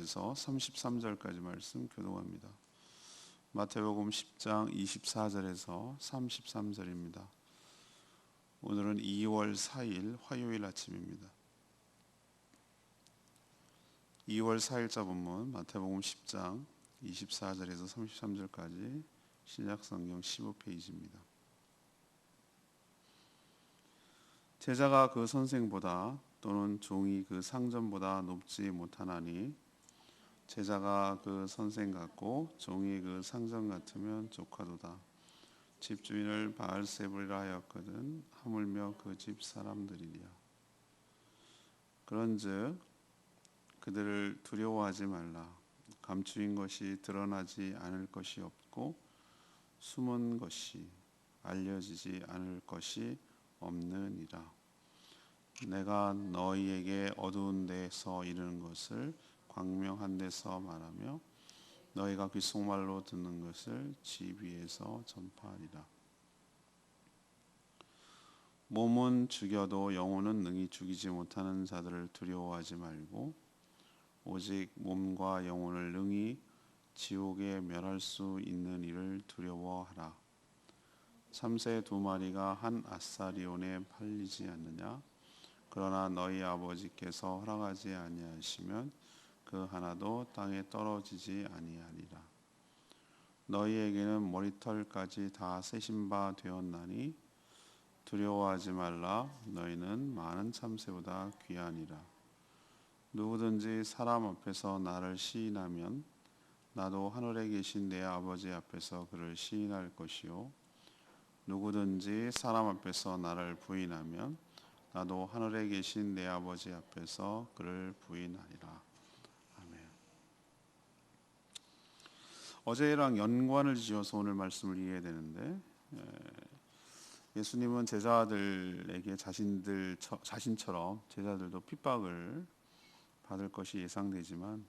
24절에서 33절까지 말씀 교독합니다. 마태복음 10장 24절에서 33절입니다. 오늘은 2월 4일 화요일 아침입니다. 2월 4일자 본문 마태복음 10장 24절에서 33절까지 신약성경 15페이지입니다. 제자가 그 선생보다 또는 종이 그 상전보다 높지 못하나니 제자가 그 선생 같고 종이 그 상전 같으면 조카도다. 집주인을 바알세불이라 하였거든 하물며 그 집 사람들이랴. 그런즉 그들을 두려워하지 말라. 감추인 것이 드러나지 않을 것이 없고 숨은 것이 알려지지 않을 것이 없느니라. 내가 너희에게 어두운 데서 이르는 것을 광명한 데서 말하며 너희가 귓속말로 듣는 것을 집 위에서 전파하리라. 몸은 죽여도 영혼은 능히 죽이지 못하는 자들을 두려워하지 말고 오직 몸과 영혼을 능히 지옥에 멸할 수 있는 이를 두려워하라. 참새 2마리가 한 아사리온에 팔리지 않느냐? 그러나 너희 아버지께서 허락하지 아니하시면 그 하나도 땅에 떨어지지 아니하리라. 너희에게는 머리털까지 다 세신 바 되었나니 두려워하지 말라. 너희는 많은 참새보다 귀하니라. 누구든지 사람 앞에서 나를 시인하면 나도 하늘에 계신 내 아버지 앞에서 그를 시인할 것이요 누구든지 사람 앞에서 나를 부인하면 나도 하늘에 계신 내 아버지 앞에서 그를 부인하리라. 아멘. 어제랑 연관을 지어서 오늘 말씀을 이해해야 되는데 예수님은 제자들에게 자신처럼 제자들도 핍박을 받을 것이 예상되지만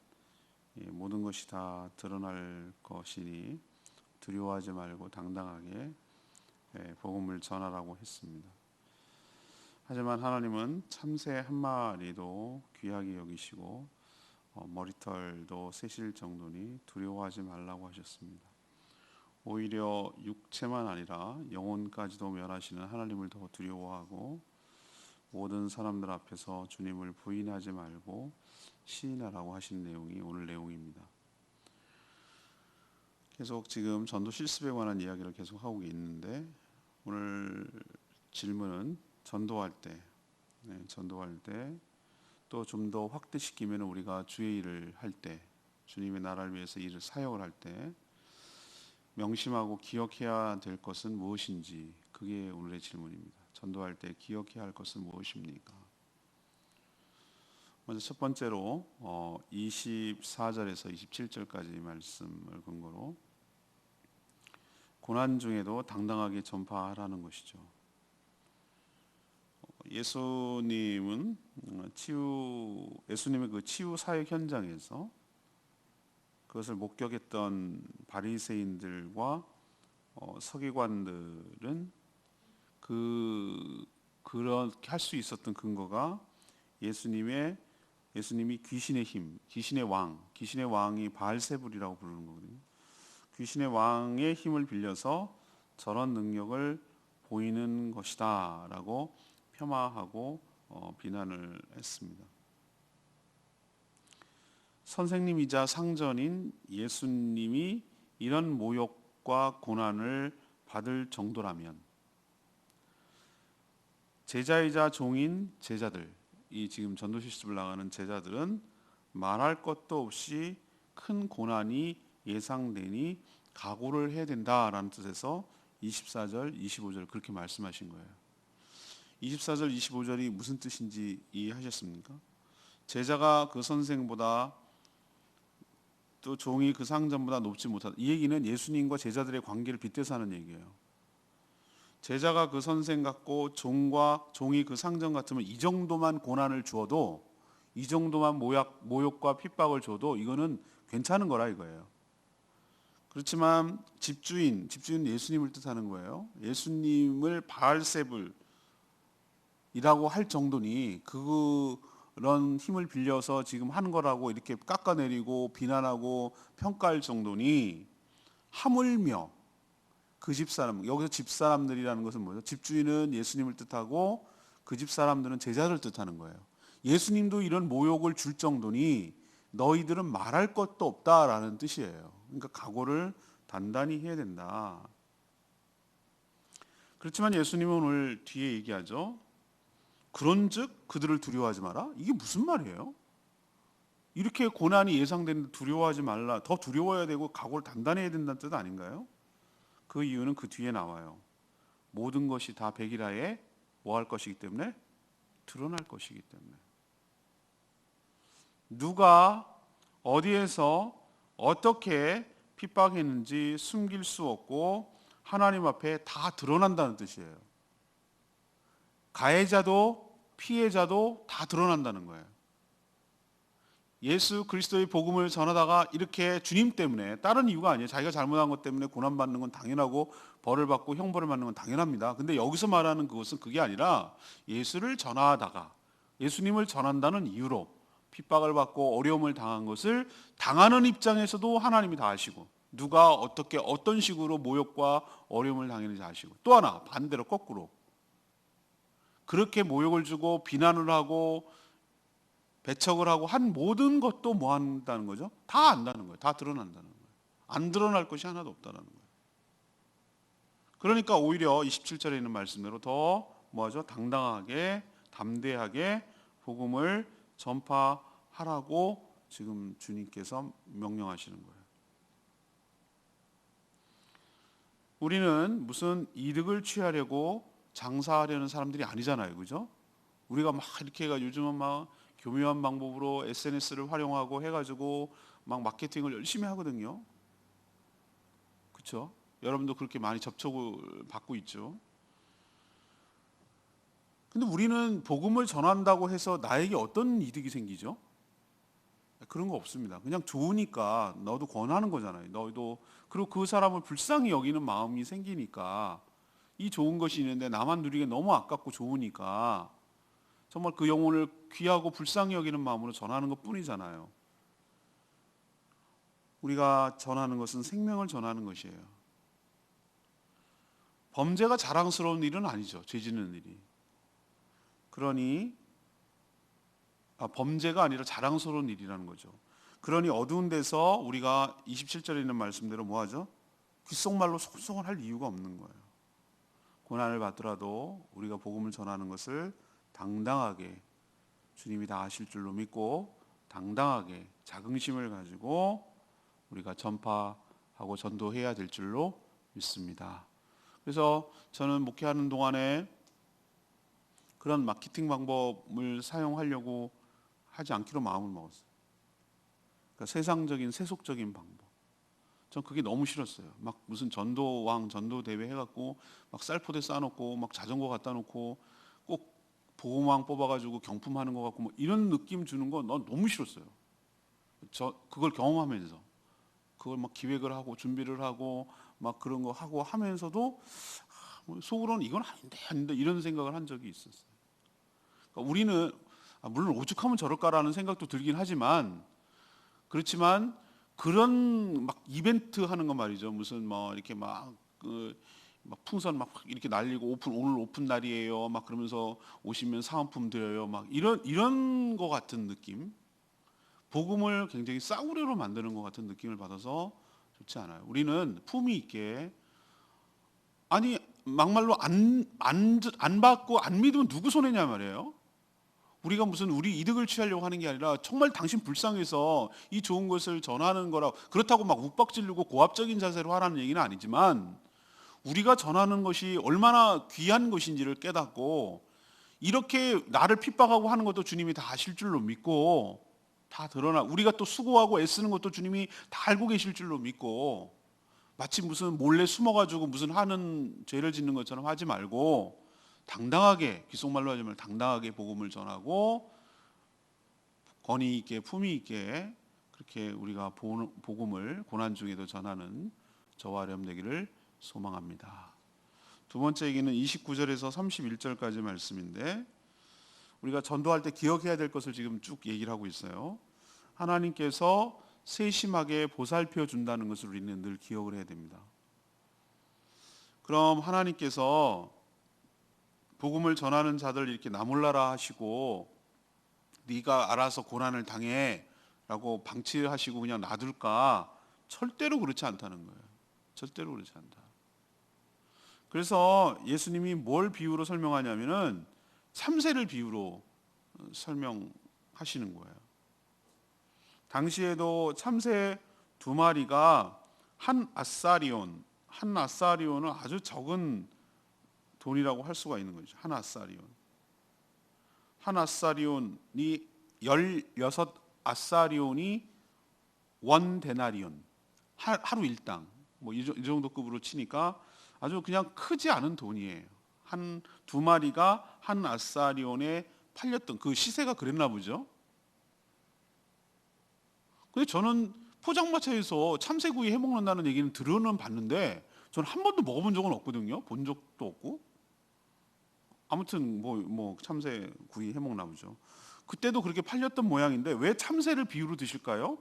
모든 것이 다 드러날 것이니 두려워하지 말고 당당하게 복음을 전하라고 했습니다. 하지만 하나님은 참새 한 마리도 귀하게 여기시고 머리털도 세실 정도니 두려워하지 말라고 하셨습니다. 오히려 육체만 아니라 영혼까지도 멸하시는 하나님을 더 두려워하고 모든 사람들 앞에서 주님을 부인하지 말고 시인하라고 하신 내용이 오늘 내용입니다. 계속 지금 전도 실습에 관한 이야기를 계속 하고 있는데 오늘 질문은 전도할 때 또 좀 더 확대시키면 우리가 주의 일을 할 때 주님의 나라를 위해서 일을 사역을 할 때 명심하고 기억해야 될 것은 무엇인지 그게 오늘의 질문입니다. 전도할 때 기억해야 할 것은 무엇입니까? 먼저 첫 번째로 24절에서 27절까지 말씀을 근거로 고난 중에도 당당하게 전파하라는 것이죠. 예수님의 그 치유 사역 현장에서 그것을 목격했던 바리새인들과 서기관들은 그렇게 할 수 있었던 근거가 예수님이 귀신의 힘, 귀신의 왕이 바알세불이라고 부르는 거거든요. 귀신의 왕의 힘을 빌려서 저런 능력을 보이는 것이다라고 폄하하고 비난을 했습니다. 선생님이자 상전인 예수님이 이런 모욕과 고난을 받을 정도라면 제자이자 종인 제자들, 이 지금 전도 실습을 나가는 제자들은 말할 것도 없이 큰 고난이 예상되니 각오를 해야 된다라는 뜻에서 24절, 25절 그렇게 말씀하신 거예요. 24절, 25절이 무슨 뜻인지 이해하셨습니까? 제자가 그 선생보다 또 종이 그 상전보다 높지 못하다. 이 얘기는 예수님과 제자들의 관계를 빗대서 하는 얘기예요. 제자가 그 선생 같고 종이 그 상전 같으면 이 정도만 고난을 주어도 이 정도만 모욕과 핍박을 줘도 이거는 괜찮은 거라 이거예요. 그렇지만 집주인 예수님을 뜻하는 거예요. 예수님을 바알세불이라고 할 정도니 그걸 힘을 빌려서 지금 하는 거라고 이렇게 깎아내리고 비난하고 평가할 정도니, 하물며 그 집사람, 여기서 집사람들이라는 것은 뭐죠? 집주인은 예수님을 뜻하고 그 집사람들은 제자를 뜻하는 거예요. 예수님도 이런 모욕을 줄 정도니 너희들은 말할 것도 없다라는 뜻이에요. 그러니까 각오를 단단히 해야 된다. 그렇지만 예수님은 오늘 뒤에 얘기하죠. 그런즉 그들을 두려워하지 마라. 이게 무슨 말이에요? 이렇게 고난이 예상되는데 두려워하지 말라. 더 두려워야 되고 각오를 단단히 해야 된다는 뜻 아닌가요? 그 이유는 그 뒤에 나와요. 모든 것이 다 백일하에 뭐 할 것이기 때문에? 드러날 것이기 때문에. 누가 어디에서 어떻게 핍박했는지 숨길 수 없고 하나님 앞에 다 드러난다는 뜻이에요. 가해자도 피해자도 다 드러난다는 거예요. 예수 그리스도의 복음을 전하다가 이렇게 주님 때문에, 다른 이유가 아니에요. 자기가 잘못한 것 때문에 고난받는 건 당연하고 벌을 받고 형벌을 받는 건 당연합니다. 근데 여기서 말하는 그것은 그게 아니라 예수를 전하다가, 예수님을 전한다는 이유로 핍박을 받고 어려움을 당한 것을 당하는 입장에서도 하나님이 다 아시고, 누가 어떻게 어떤 식으로 모욕과 어려움을 당했는지 아시고, 또 하나 반대로 거꾸로 그렇게 모욕을 주고 비난을 하고 배척을 하고 한 모든 것도 뭐 한다는 거죠? 다 안다는 거예요. 다 드러난다는 거예요. 안 드러날 것이 하나도 없다는 거예요. 그러니까 오히려 27절에 있는 말씀대로 더 뭐하죠? 당당하게 담대하게 복음을 전파하라고 지금 주님께서 명령하시는 거예요. 우리는 무슨 이득을 취하려고 장사하려는 사람들이 아니잖아요. 그죠? 우리가 막 이렇게 해가 요즘은 막 교묘한 방법으로 SNS를 활용하고 해가지고 막 마케팅을 열심히 하거든요. 그렇죠? 여러분도 그렇게 많이 접촉을 받고 있죠. 근데 우리는 복음을 전한다고 해서 나에게 어떤 이득이 생기죠? 그런 거 없습니다. 그냥 좋으니까 너도 권하는 거잖아요. 너도, 그리고 그 사람을 불쌍히 여기는 마음이 생기니까, 이 좋은 것이 있는데 나만 누리기 너무 아깝고 좋으니까 정말 그 영혼을 귀하고 불쌍히 여기는 마음으로 전하는 것 뿐이잖아요. 우리가 전하는 것은 생명을 전하는 것이에요. 범죄가 자랑스러운 일은 아니죠. 죄 짓는 일이. 그러니 범죄가 아니라 자랑스러운 일이라는 거죠. 그러니 어두운 데서 우리가 27절에 있는 말씀대로 뭐하죠? 귓속말로 속성을 할 이유가 없는 거예요. 고난을 받더라도 우리가 복음을 전하는 것을 당당하게 주님이 다 아실 줄로 믿고 당당하게 자긍심을 가지고 우리가 전파하고 전도해야 될 줄로 믿습니다. 그래서 저는 목회하는 동안에 그런 마케팅 방법을 사용하려고 하지 않기로 마음을 먹었어요. 그러니까 세상적인 세속적인 방법. 전 그게 너무 싫었어요. 막 무슨 전도왕 전도 대회 해갖고 막 쌀포대 쌓아놓고 막 자전거 갖다 놓고 꼭 보호망 뽑아가지고 경품하는 것 같고 뭐 이런 느낌 주는 거 난 너무 싫었어요. 저 그걸 경험하면서 그걸 막 기획을 하고 준비를 하고 막 그런 거 하고 하면서도 속으로는 이건 아닌데 이런 생각을 한 적이 있었어요. 그러니까 우리는 물론 오죽하면 저럴까라는 생각도 들긴 하지만, 그렇지만 그런 막 이벤트 하는 거 말이죠. 무슨 뭐 이렇게 막 풍선 막 이렇게 날리고 오늘 오픈 날이에요. 막 그러면서 오시면 사은품 드려요. 막 이런 거 같은 느낌. 복음을 굉장히 싸구려로 만드는 것 같은 느낌을 받아서 좋지 않아요. 우리는 품위 있게, 아니 막말로 안 받고 안 믿으면 누구 손해냐 말이에요. 우리가 무슨 우리 이득을 취하려고 하는 게 아니라 정말 당신 불쌍해서 이 좋은 것을 전하는 거라, 그렇다고 막 욱박지르고 고압적인 자세로 하라는 얘기는 아니지만, 우리가 전하는 것이 얼마나 귀한 것인지를 깨닫고 이렇게 나를 핍박하고 하는 것도 주님이 다 아실 줄로 믿고, 다 드러나 우리가 또 수고하고 애쓰는 것도 주님이 다 알고 계실 줄로 믿고, 마치 무슨 몰래 숨어가지고 무슨 하는 죄를 짓는 것처럼 하지 말고 당당하게, 귓속말로 하지 말고 당당하게 복음을 전하고 권위 있게 품위 있게 그렇게 우리가 복음을 고난 중에도 전하는 저와 여러분 되기를 소망합니다. 두 번째 얘기는 29절에서 31절까지 말씀인데, 우리가 전도할 때 기억해야 될 것을 지금 쭉 얘기를 하고 있어요. 하나님께서 세심하게 보살펴 준다는 것을 우리는 늘 기억을 해야 됩니다. 그럼 하나님께서 복음을 전하는 자들 이렇게 나몰라라 하시고 네가 알아서 고난을 당해 라고 방치하시고 그냥 놔둘까? 절대로 그렇지 않다는 거예요. 절대로 그렇지 않다. 그래서 예수님이 뭘 비유로 설명하냐면은 참새를 비유로 설명하시는 거예요. 당시에도 참새 2마리가 한 아사리온, 한 아사리온은 아주 적은 돈이라고 할 수가 있는 거죠. 한 아사리온. 한 아사리온이 16 아사리온이 원 데나리온, 하루 일당, 뭐 이 정도 급으로 치니까 아주 그냥 크지 않은 돈이에요. 한 2마리가 한 아사리온에 팔렸던 그 시세가 그랬나 보죠. 근데 저는 포장마차에서 참새구이 해 먹는다는 얘기는 들어는 봤는데 저는 한 번도 먹어본 적은 없거든요. 본 적도 없고. 아무튼 뭐 참새구이 해 먹나 보죠. 그때도 그렇게 팔렸던 모양인데 왜 참새를 비유로 드실까요?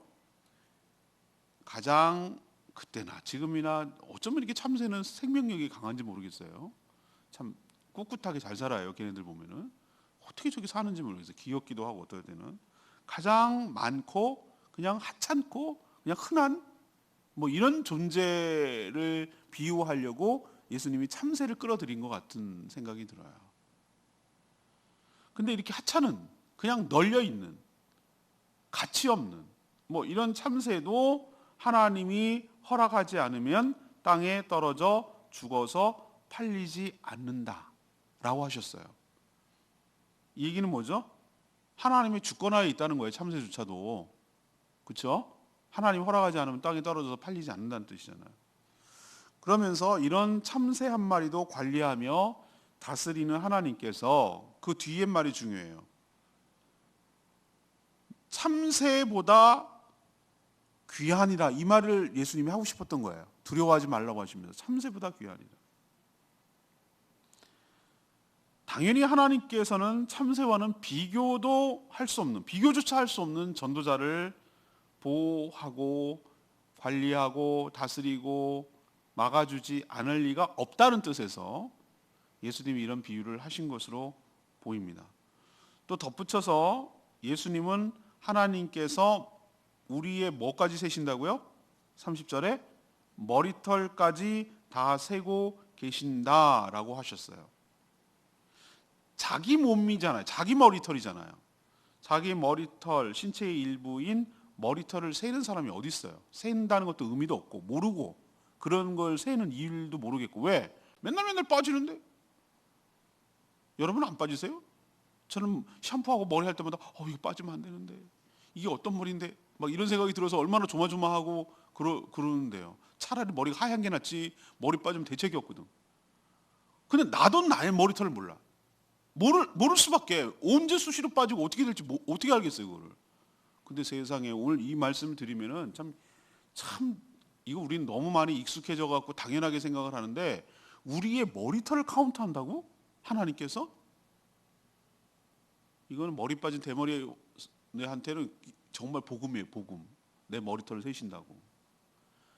가장 그때나 지금이나 어쩌면 이렇게 참새는 생명력이 강한지 모르겠어요. 참 꿋꿋하게 잘 살아요. 걔네들 보면은 어떻게 저기 사는지 모르겠어요. 귀엽기도 하고 어떨 때는 가장 많고 그냥 하찮고 그냥 흔한 뭐 이런 존재를 비유하려고 예수님이 참새를 끌어들인 것 같은 생각이 들어요. 근데 이렇게 하찮은 그냥 널려 있는 가치 없는 뭐 이런 참새도 하나님이 허락하지 않으면 땅에 떨어져 죽어서 팔리지 않는다라고 하셨어요. 이 얘기는 뭐죠? 하나님의 주권하에 있다는 거예요. 참새조차도. 그렇죠? 하나님 허락하지 않으면 땅에 떨어져서 팔리지 않는다는 뜻이잖아요. 그러면서 이런 참새 한 마리도 관리하며 다스리는 하나님께서 그 뒤에 말이 중요해요. 참새보다 귀하니라 이 말을 예수님이 하고 싶었던 거예요. 두려워하지 말라고 하시면서 참새보다 귀하니라. 당연히 하나님께서는 참새와는 비교도 할 수 없는, 비교조차 할 수 없는 전도자를 보호하고 관리하고 다스리고 막아주지 않을 리가 없다는 뜻에서 예수님이 이런 비유를 하신 것으로 보입니다. 또 덧붙여서 예수님은 하나님께서 우리의 뭐까지 세신다고요? 30절에 머리털까지 다 세고 계신다라고 하셨어요. 자기 몸이잖아요. 자기 머리털이잖아요. 자기 머리털, 신체의 일부인 머리털을 세는 사람이 어디 있어요? 센다는 것도 의미도 없고 모르고 그런 걸 세는 이유도 모르겠고 왜? 맨날 빠지는데? 여러분 안 빠지세요? 저는 샴푸하고 머리 할 때마다 이거 빠지면 안 되는데 이게 어떤 머리인데 막 이런 생각이 들어서 얼마나 조마조마하고 그러는데요. 차라리 머리가 하얀 게 낫지 머리 빠지면 대책이 없거든. 근데 나도 나의 머리털을 몰라. 모를 수밖에. 언제 수시로 빠지고 어떻게 될지 어떻게 알겠어요 그거를. 근데 세상에 오늘 이 말씀을 드리면은 참 이거 우리는 너무 많이 익숙해져 갖고 당연하게 생각을 하는데 우리의 머리털을 카운트한다고? 하나님께서? 이거는 머리 빠진 대머리한테는 정말 복음이에요. 복음. 내 머리털을 세신다고.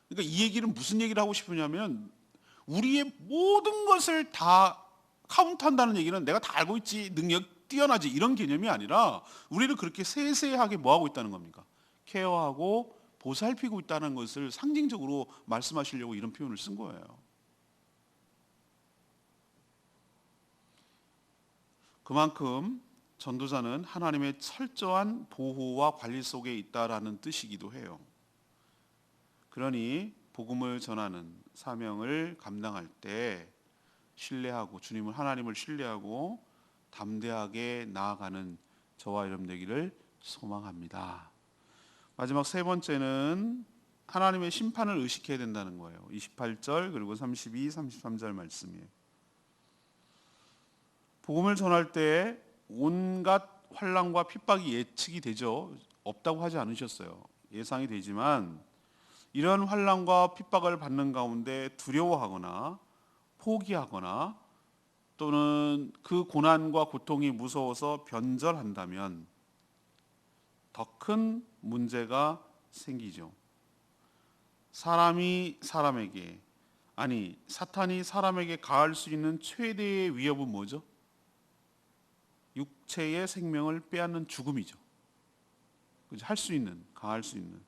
그러니까 이 얘기는 무슨 얘기를 하고 싶으냐면 우리의 모든 것을 다 카운트한다는 얘기는 내가 다 알고 있지, 능력 뛰어나지 이런 개념이 아니라 우리를 그렇게 세세하게 뭐하고 있다는 겁니까? 케어하고 보살피고 있다는 것을 상징적으로 말씀하시려고 이런 표현을 쓴 거예요. 그만큼 전도자는 하나님의 철저한 보호와 관리 속에 있다라는 뜻이기도 해요. 그러니 복음을 전하는 사명을 감당할 때 신뢰하고 주님을 하나님을 신뢰하고 담대하게 나아가는 저와 여러분 되기를 소망합니다. 마지막 세 번째는 하나님의 심판을 의식해야 된다는 거예요. 28절 그리고 32, 33절 말씀이에요. 복음을 전할 때 온갖 환난과 핍박이 예측이 되죠. 없다고 하지 않으셨어요. 예상이 되지만 이런 환난과 핍박을 받는 가운데 두려워하거나 포기하거나 또는 그 고난과 고통이 무서워서 변절한다면 더 큰 문제가 생기죠. 사탄이 사람에게 가할 수 있는 최대의 위협은 뭐죠? 육체의 생명을 빼앗는 죽음이죠. 가할 수 있는.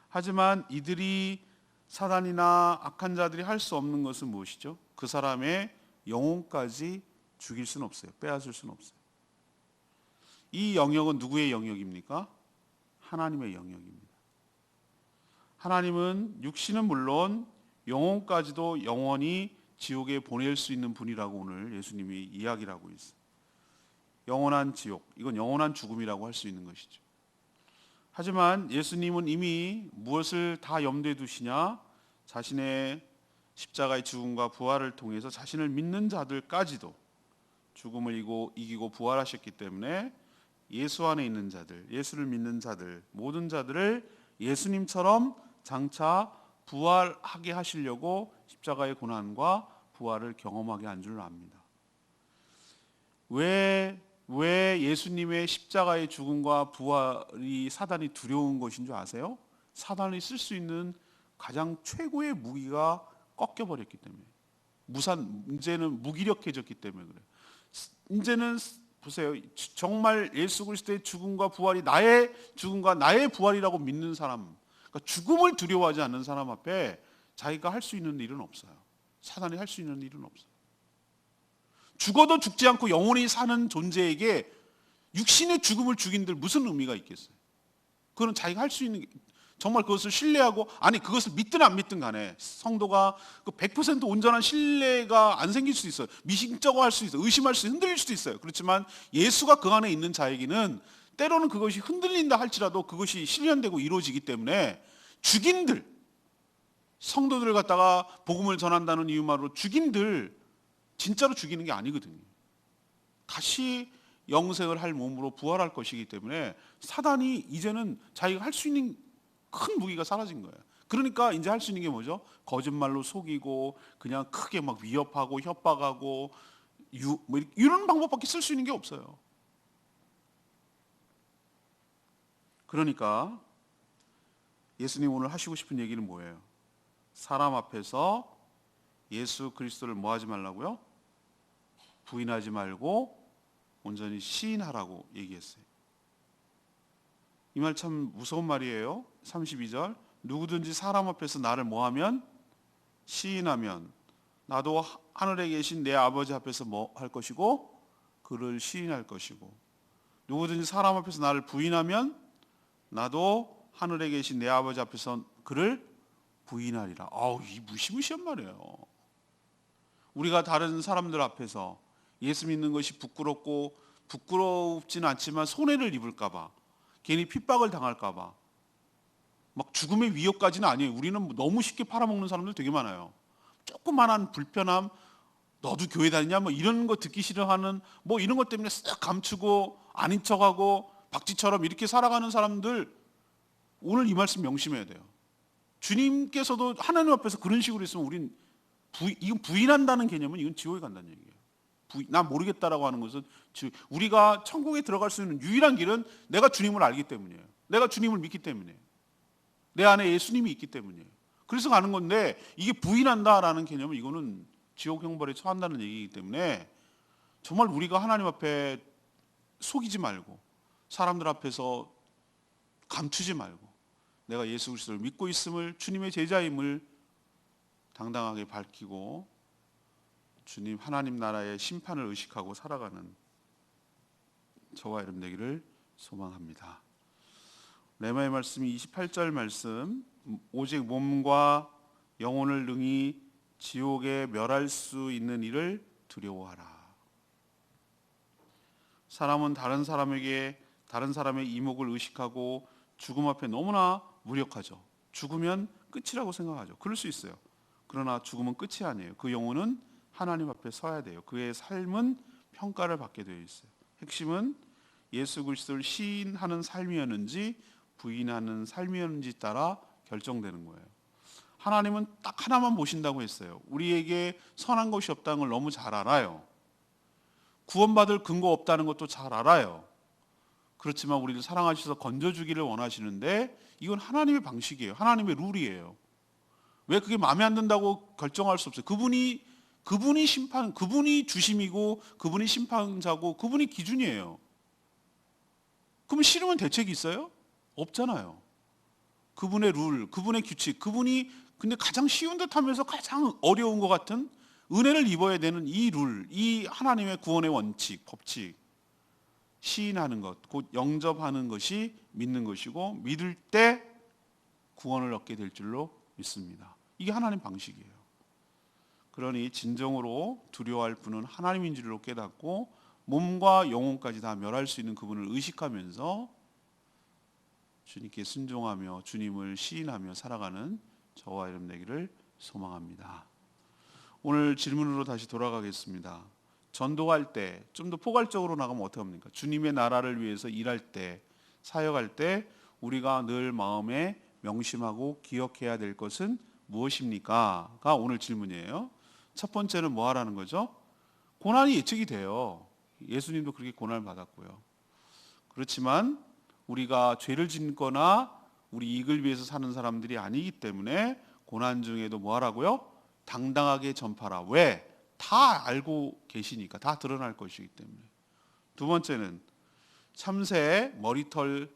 하지만 이들이 사단이나 악한 자들이 할 수 없는 것은 무엇이죠? 그 사람의 영혼까지 죽일 수는 없어요. 빼앗을 수는 없어요. 이 영역은 누구의 영역입니까? 하나님의 영역입니다. 하나님은 육신은 물론 영혼까지도 영원히 지옥에 보낼 수 있는 분이라고 오늘 예수님이 이야기를 하고 있어요. 영원한 지옥, 이건 영원한 죽음이라고 할 수 있는 것이죠. 하지만 예수님은 이미 무엇을 다 염두에 두시냐? 자신의 십자가의 죽음과 부활을 통해서 자신을 믿는 자들까지도 죽음을 이기고 부활하셨기 때문에 예수 안에 있는 자들, 예수를 믿는 자들, 모든 자들을 예수님처럼 장차 부활하게 하시려고 십자가의 고난과 부활을 경험하게 한 줄 압니다. 왜 예수님의 십자가의 죽음과 부활이 사단이 두려운 것인 줄 아세요? 사단이 쓸 수 있는 가장 최고의 무기가 꺾여버렸기 때문에, 이제는 무기력해졌기 때문에 그래요. 이제는 보세요, 정말 예수 그리스도의 죽음과 부활이 나의 죽음과 나의 부활이라고 믿는 사람, 그러니까 죽음을 두려워하지 않는 사람 앞에 자기가 할 수 있는 일은 없어요. 사단이 할 수 있는 일은 없어요. 죽어도 죽지 않고 영원히 사는 존재에게 육신의 죽음을 죽인들 무슨 의미가 있겠어요? 그건 자기가 할 수 있는, 정말 그것을 신뢰하고, 그것을 믿든 안 믿든 간에 성도가 100% 온전한 신뢰가 안 생길 수도 있어요. 미심쩍어 할 수 있어요. 의심할 수 있어요. 흔들릴 수도 있어요. 그렇지만 예수가 그 안에 있는 자에게는 때로는 그것이 흔들린다 할지라도 그것이 실현되고 이루어지기 때문에 죽인들, 성도들을 갖다가 복음을 전한다는 이유만으로 죽인들 진짜로 죽이는 게 아니거든요. 다시 영생을 할 몸으로 부활할 것이기 때문에 사단이 이제는 자기가 할 수 있는 큰 무기가 사라진 거예요. 그러니까 이제 할 수 있는 게 뭐죠? 거짓말로 속이고 그냥 크게 막 위협하고 협박하고 이런 방법밖에 쓸 수 있는 게 없어요. 그러니까 예수님 오늘 하시고 싶은 얘기는 뭐예요? 사람 앞에서 예수 그리스도를 뭐 하지 말라고요? 부인하지 말고 온전히 시인하라고 얘기했어요. 이 말 참 무서운 말이에요. 32절, 누구든지 사람 앞에서 나를 뭐하면? 시인하면 나도 하늘에 계신 내 아버지 앞에서 뭐 할 것이고? 그를 시인할 것이고, 누구든지 사람 앞에서 나를 부인하면 나도 하늘에 계신 내 아버지 앞에서 그를 부인하리라. 이 무시무시한 말이에요. 우리가 다른 사람들 앞에서 예수 믿는 것이 부끄럽지는 않지만 손해를 입을까 봐, 괜히 핍박을 당할까 봐, 막 죽음의 위협까지는 아니에요. 우리는 너무 쉽게 팔아먹는 사람들 되게 많아요. 조그만한 불편함, 너도 교회 다니냐? 이런 거 듣기 싫어하는 이런 것 때문에 쓱 감추고 아닌 척하고 박쥐처럼 이렇게 살아가는 사람들, 오늘 이 말씀 명심해야 돼요. 주님께서도 하나님 앞에서 그런 식으로 있으면 우린 이건 부인한다는 개념은 이건 지옥에 간다는 얘기예요. 난 모르겠다라고 하는 것은 우리가 천국에 들어갈 수 있는 유일한 길은 내가 주님을 알기 때문이에요. 내가 주님을 믿기 때문이에요. 내 안에 예수님이 있기 때문이에요. 그래서 가는 건데, 이게 부인한다라는 개념은 이거는 지옥 형벌에 처한다는 얘기이기 때문에 정말 우리가 하나님 앞에 속이지 말고 사람들 앞에서 감추지 말고 내가 예수 그리스도를 믿고 있음을, 주님의 제자임을 당당하게 밝히고 주님 하나님 나라의 심판을 의식하고 살아가는 저와 여러분 되기를 소망합니다. 레마의 말씀이 28절 말씀, 오직 몸과 영혼을 능히 지옥에 멸할 수 있는 일을 두려워하라. 사람은 다른 사람의 이목을 의식하고 죽음 앞에 너무나 무력하죠. 죽으면 끝이라고 생각하죠. 그럴 수 있어요. 그러나 죽음은 끝이 아니에요. 그 영혼은 하나님 앞에 서야 돼요. 그의 삶은 평가를 받게 되어 있어요. 핵심은 예수 그리스도를 시인하는 삶이었는지 부인하는 삶이었는지 따라 결정되는 거예요. 하나님은 딱 하나만 보신다고 했어요. 우리에게 선한 것이 없다는 걸 너무 잘 알아요. 구원받을 근거 없다는 것도 잘 알아요. 그렇지만 우리를 사랑하셔서 건져주기를 원하시는데 이건 하나님의 방식이에요. 하나님의 룰이에요. 왜 그게 마음에 안 든다고 결정할 수 없어요. 그분이 심판, 그분이 주심이고 그분이 심판자고 그분이 기준이에요. 그러면 싫으면 대책이 있어요? 없잖아요. 그분의 룰, 그분의 규칙, 그분이 근데 가장 쉬운 듯 하면서 가장 어려운 것 같은 은혜를 입어야 되는 이 룰, 이 하나님의 구원의 원칙, 법칙, 시인하는 것, 곧 영접하는 것이 믿는 것이고 믿을 때 구원을 얻게 될 줄로 믿습니다. 이게 하나님 방식이에요. 그러니 진정으로 두려워할 분은 하나님인 줄로 깨닫고 몸과 영혼까지 다 멸할 수 있는 그분을 의식하면서 주님께 순종하며 주님을 시인하며 살아가는 저와 여러분 되기를 소망합니다. 오늘 질문으로 다시 돌아가겠습니다. 전도할 때 좀 더 포괄적으로 나가면 어떻게 합니까? 주님의 나라를 위해서 일할 때, 사역할 때 우리가 늘 마음에 명심하고 기억해야 될 것은 무엇입니까? 가 오늘 질문이에요. 첫 번째는 뭐 하라는 거죠? 고난이 예측이 돼요. 예수님도 그렇게 고난을 받았고요. 그렇지만 우리가 죄를 짓거나 우리 이익을 위해서 사는 사람들이 아니기 때문에 고난 중에도 뭐 하라고요? 당당하게 전파라. 왜? 다 알고 계시니까, 다 드러날 것이기 때문에. 두 번째는 참새 머리털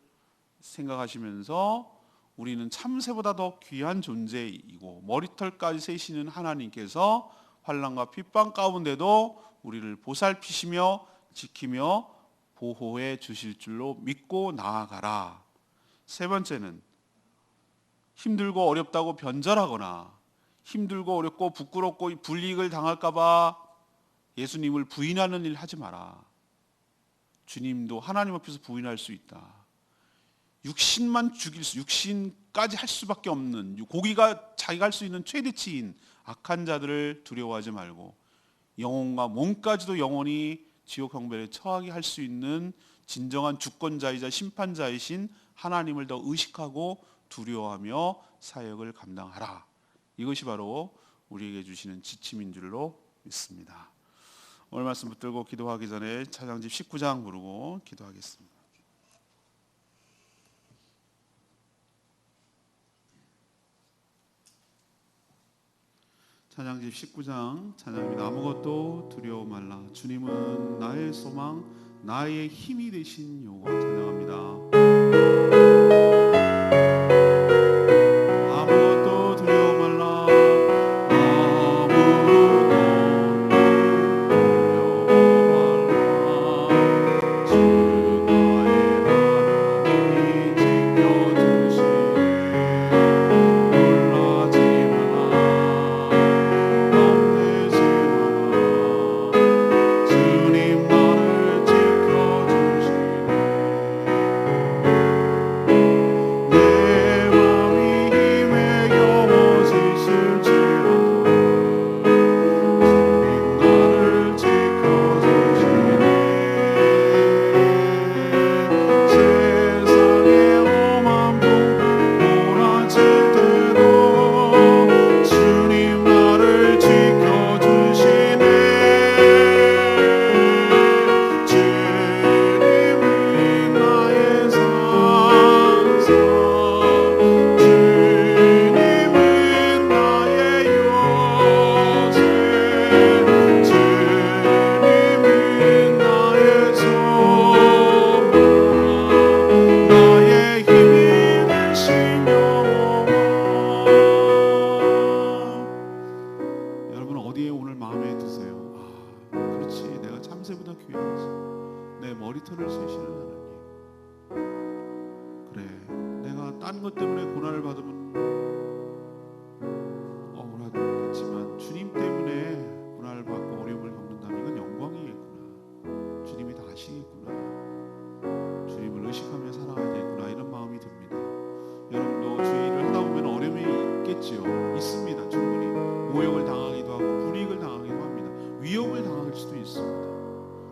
생각하시면서 우리는 참새보다 더 귀한 존재이고 머리털까지 세시는 하나님께서 환난과 핍박 가운데도 우리를 보살피시며 지키며 보호해 주실 줄로 믿고 나아가라. 세 번째는 힘들고 어렵다고 변절하거나 힘들고 어렵고 부끄럽고 불이익을 당할까 봐 예수님을 부인하는 일 하지 마라. 주님도 하나님 앞에서 부인할 수 있다. 육신만 육신까지 할 수밖에 없는, 고기가 자기가 할 수 있는 최대치인 악한 자들을 두려워하지 말고 영혼과 몸까지도 영원히 지옥 형벌에 처하게 할 수 있는 진정한 주권자이자 심판자이신 하나님을 더 의식하고 두려워하며 사역을 감당하라. 이것이 바로 우리에게 주시는 지침인 줄로 믿습니다. 오늘 말씀 붙들고 기도하기 전에 찬양집 19장 부르고 기도하겠습니다. 찬양집 19장 찬양입니다. 아무것도 두려워 말라. 주님은 나의 소망, 나의 힘이 되신 여호와. 찬양합니다. 아무것도 두려워 말라. 머리털을 세시는 하나님. 그래, 내가 딴 것 때문에 고난을 받으면 억울하겠지만 주님 때문에 고난을 받고 어려움을 겪는다면 이건 영광이겠구나. 주님이 다 아시겠구나. 주님을 의식하며 살아가야 되겠구나. 이런 마음이 듭니다. 여러분도 주의 일을 하다 보면 어려움이 있겠지요. 있습니다. 충분히 모욕을 당하기도 하고 불이익을 당하기도 합니다. 위협을 당할 수도 있습니다.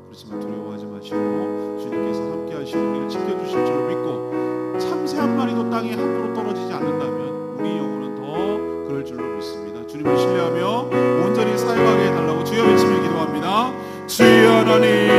그렇지만 두려워하지 마시고 주님께서 함께 하시고 우리를 지켜주실 줄 믿고 참새 한 마리도 땅에 함부로 떨어지지 않는다면 우리 영혼은 더 그럴 줄로 믿습니다. 주님을 신뢰하며 온전히 사역하게 해달라고 주여 외치며 기도합니다. 주여 하나님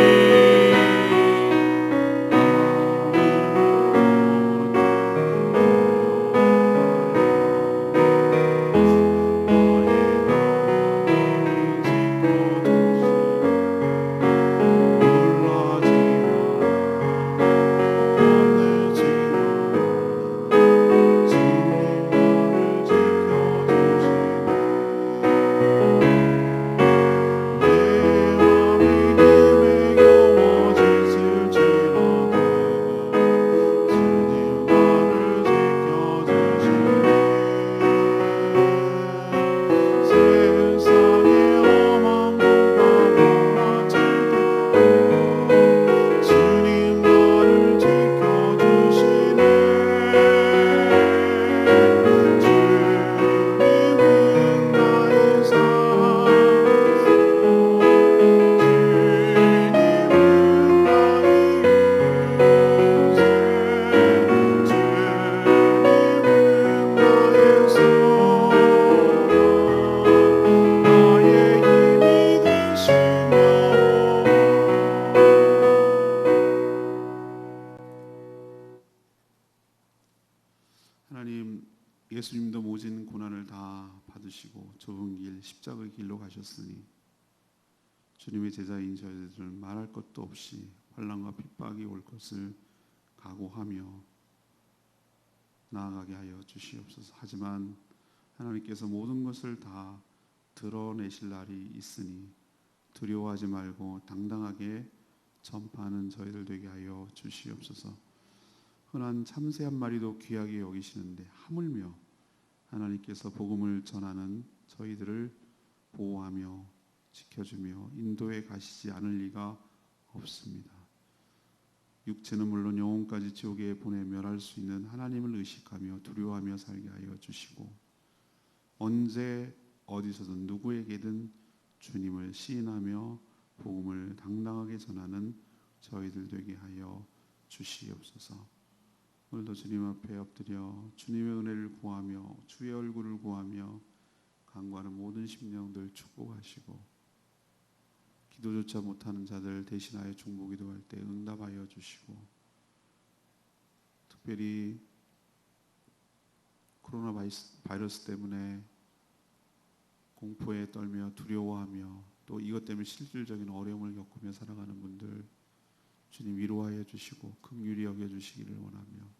예수님도 모진 고난을 다 받으시고 좁은 길 십자가의 길로 가셨으니 주님의 제자인 저희들은 말할 것도 없이 환난과 핍박이 올 것을 각오하며 나아가게 하여 주시옵소서. 하지만 하나님께서 모든 것을 다 드러내실 날이 있으니 두려워하지 말고 당당하게 전파하는 저희들 되게 하여 주시옵소서. 흔한 참새 한 마리도 귀하게 여기시는데 하물며 하나님께서 복음을 전하는 저희들을 보호하며 지켜주며 인도해 가시지 않을 리가 없습니다. 육체는 물론 영혼까지 지옥에 보내 멸할 수 있는 하나님을 의식하며 두려워하며 살게 하여 주시고 언제 어디서든 누구에게든 주님을 시인하며 복음을 당당하게 전하는 저희들 되게 하여 주시옵소서. 오늘도 주님 앞에 엎드려 주님의 은혜를 구하며 주의 얼굴을 구하며 간구하는 모든 심령들 축복하시고 기도조차 못하는 자들 대신하여 중보 기도할 때 응답하여 주시고 특별히 코로나 바이러스 때문에 공포에 떨며 두려워하며 또 이것 때문에 실질적인 어려움을 겪으며 살아가는 분들 주님 위로하여 주시고 긍휼히 여겨 주시기를 원하며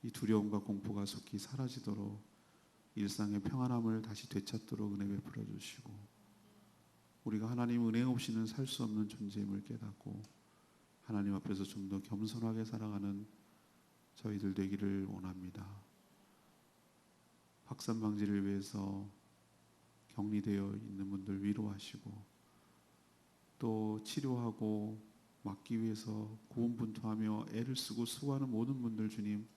이 두려움과 공포가 속히 사라지도록 일상의 평안함을 다시 되찾도록 은혜 베풀어 주시고 우리가 하나님 은혜 없이는 살 수 없는 존재임을 깨닫고 하나님 앞에서 좀 더 겸손하게 살아가는 저희들 되기를 원합니다. 확산 방지를 위해서 격리되어 있는 분들 위로하시고 또 치료하고 막기 위해서 고군분투하며 애를 쓰고 수고하는 모든 분들 주님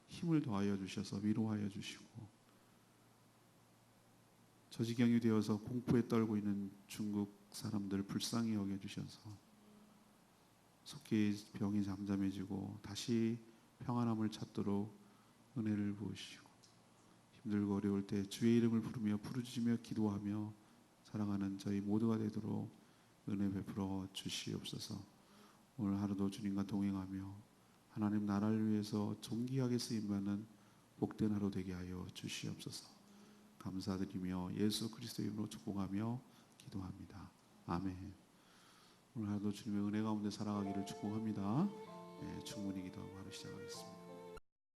힘을 더하여 주셔서 위로하여 주시고 저지경이 되어서 공포에 떨고 있는 중국 사람들 불쌍히 여겨주셔서 속히 병이 잠잠해지고 다시 평안함을 찾도록 은혜를 부으시고 힘들고 어려울 때 주의 이름을 부르며 부르짖으며 기도하며 살아가는 저희 모두가 되도록 은혜 베풀어 주시옵소서. 오늘 하루도 주님과 동행하며 하나님 나라를 위해서 존귀하게 쓰임받는 복된 하루 되게 하여 주시옵소서. 감사드리며 예수 그리스도의 이름으로 축복하며 기도합니다. 아멘. 오늘 하루도 주님의 은혜 가운데 살아가기를 축복합니다. 네, 충분히 기도하고 하루 시작하겠습니다.